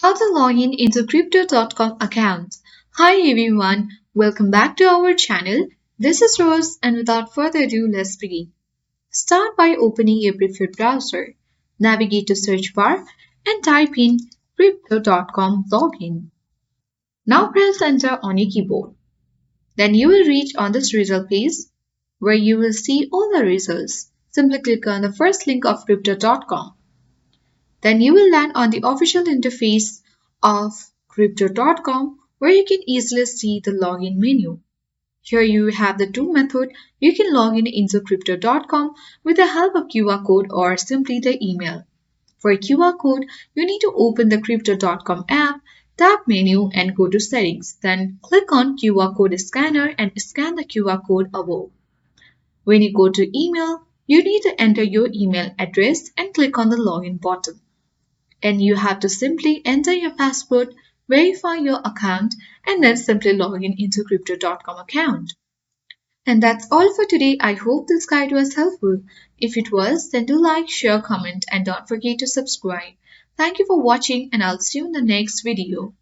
How to log in into Crypto.com account. Hi everyone, welcome back to our channel. This is Rose and without further ado, let's begin. Start by opening your preferred browser. Navigate to search bar and type in Crypto.com login. Now press enter on your keyboard. Then you will reach on this result page where you will see all the results. Simply click on the first link of Crypto.com. Then you will land on the official interface of Crypto.com where you can easily see the login menu. Here you have the two methods you can log in into Crypto.com with the help of QR code or simply the email. For QR code, you need to open the Crypto.com app, tap menu and go to settings. Then click on QR code scanner and scan the QR code above. When you go to email, you need to enter your email address and click on the login button. And you have to simply enter your password, verify your account, and then simply log in into Crypto.com account. And that's all for today. I hope this guide was helpful. If it was, then do like, share, comment, and don't forget to subscribe. Thank you for watching, and I'll see you in the next video.